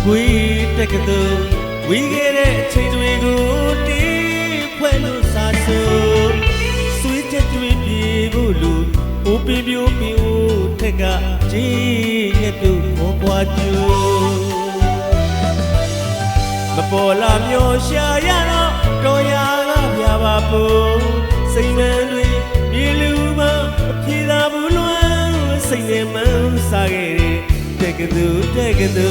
ကွေးတက်ကတူဝီခဲ့တဲ့အချိန်တွေကိုတီးဖွဲ့လို့စားဆိုဆွေးချက်တွေပြေဖို့လို့အိုးပင်ပြိုးပင်ဦးထက်ကကြီးရဲ့တူဘောပွားကျူမပေါ်လာမျိုးရှာရတော့တော်ရကပြပါဖို့စိတ်မှန်တွေမြေလူမအပြေသာဘူးလွမ်းစိတ်နဲ့မှန်းစားခဲ့တဲ့တက်ကတူ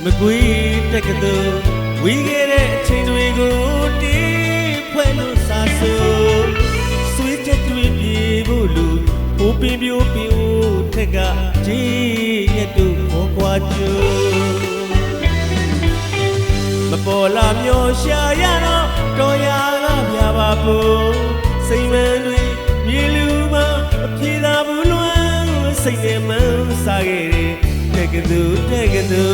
မကွေးတက်ကတူဝီခဲ့တဲ့အချိန်တွေကိုတီးဖွဲ့လို့စားဆိုဆွေးချက်တွေပြေဖို့လို့ဟိုပင်ပြိုးပင်ဦးထက်ကကြီးရဲ့တူဘောကွာကျူမပေါ်လာမျိုးရှာရတော့တော်ရကပြပါဖို့စိတ်မှန်တွေမြေလူမအပြေသာဘူးလွမ်းစိတ်နဲ့မှန်းစားခဲ့တဲ့တက်ကတူ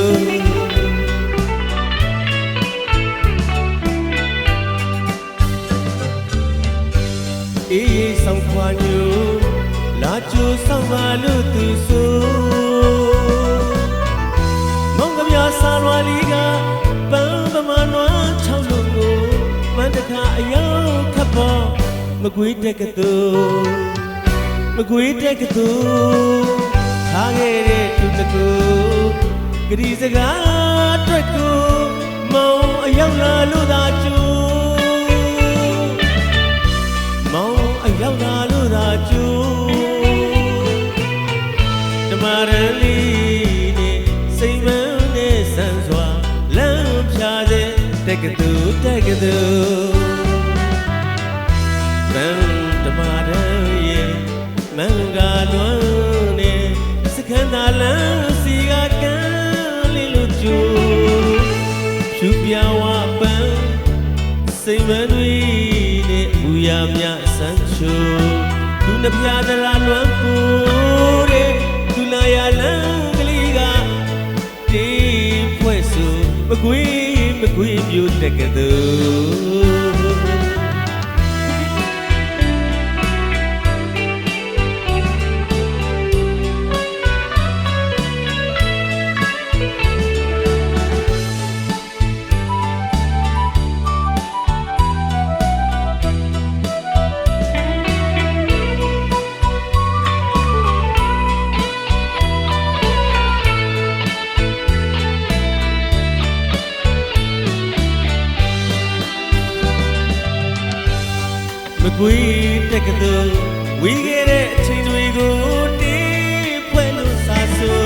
အေးအေးဆောင်ခွာညူလာကျူဆောင်ပါလို့သူဆိုမောင်ကပြစားလွာလီကပန်းပမာနွားချောင်းလို့ကိုမန္တခါအယောခပ်ပေါ်မကွေးတက်ကတူထားခဲ့တဲ့သူတကူဂရီစကားအတွက်ကိုမောင်အယောက်လာလို့သာကျူမောင်အယောက်လာလို့သာကျူဓမ္မရလီနဲ့စိတ်မနဲ့ဆန်းစွာလမ်းဖြာတဲ့တက်ကတူဗန်ဓမ္မရရဲ့မန်ကလွမ်းနဲ့စခန်းသာလမ်းစီကကန်းလေးလို့ကျူဖြူပြဝပန်းစိတ်မတွေနဲ့ဘူရမြဆန်းချိုသူနှပြသလားလွမ်းပူတဲ့သူလာရလမ်းကလေးကတေးဖွဲ့ဆိုမကွေးပြိုတက်ကတူမကွေးတက်ကတူဝီခဲ့တဲ့အချိန်တွေကိုတီးဖွဲ့လို့စားဆို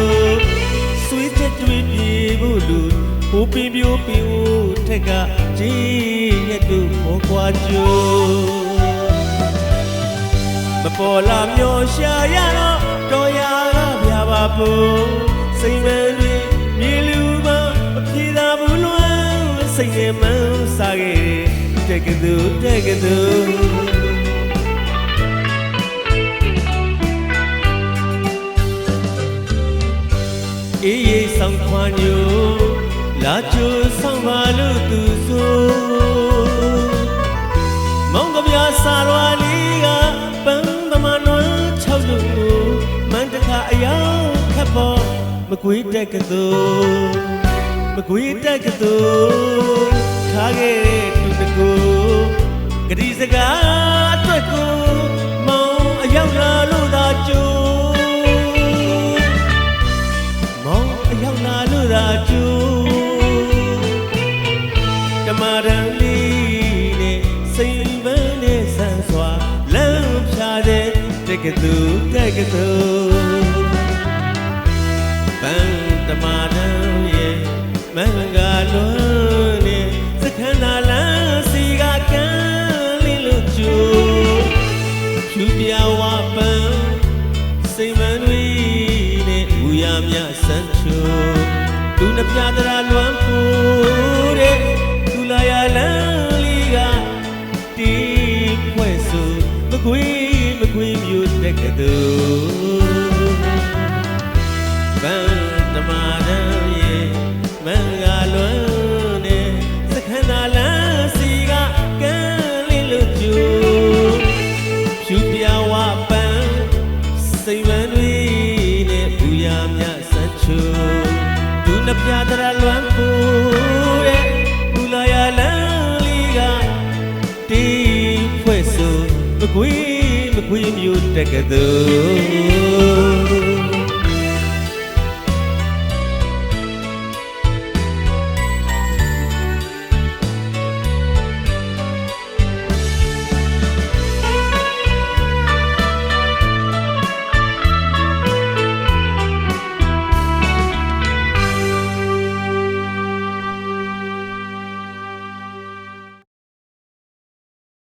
ဆွေးချက်တွေပြေဖို့လို့ဟိုပင်ပြိုးပင်ဦးထက်ကကြီးရဲ့တူဘောကွာကျူမပေါ်လာမျိုးရှာရတော့တော်ရကပြပါဖို့စိတ်မှန်တွေမြေလူမအပြေသာဘူးလွမ်းစိတ်နဲ့မှန်းစားခဲ့တက်ကတူအေးအေးဆောင်ခွာညူလာကျူဆောင်ပါလို့သူဆိုမောင်ကပြစားလွာလီကပန်းပမာနွားချောက်လို့ကိုမန္တခါအယောင်ခပ်ပေါ်မကွေးတက်ကတူထားခဲ့တဲ့သူတကူဂရီစကားအတွက်ကိုမောင်အယောက်လာလို့သာကျူဓမ္မရလီနဲ့စိတ်မနဲ့ဆန်းစွာလမ်းဖြာတဲ့တက်ကတူပန်းဓမ္မရရဲ့မန်ကလွန်းနဲ့စခန်းသာလမ်းစီကကန်းလေးလို့ကျူဖြူပြဝပန်းစိတ်မတွေနဲ့ဘူရမြဆန်းချိုသူနှပြသလားလွမ်းပူတဲ့သူလာရလမ်းလေးကတီးဖွဲ့ဆိုမကွေးမျိုးတက်ကတူဗန်ဓမ္မရရဲ့မန်ကလွန်းနဲ့စခန်းသာလမ်းစီကကန်းလေးလို့ကျူဖြူပြဝ နှပြတရလွမ်းပူတဲ့ဘူလာရလန်းလေးကတီးဖွဲ့ဆိုမကွေးမျိုးတက်ကတူ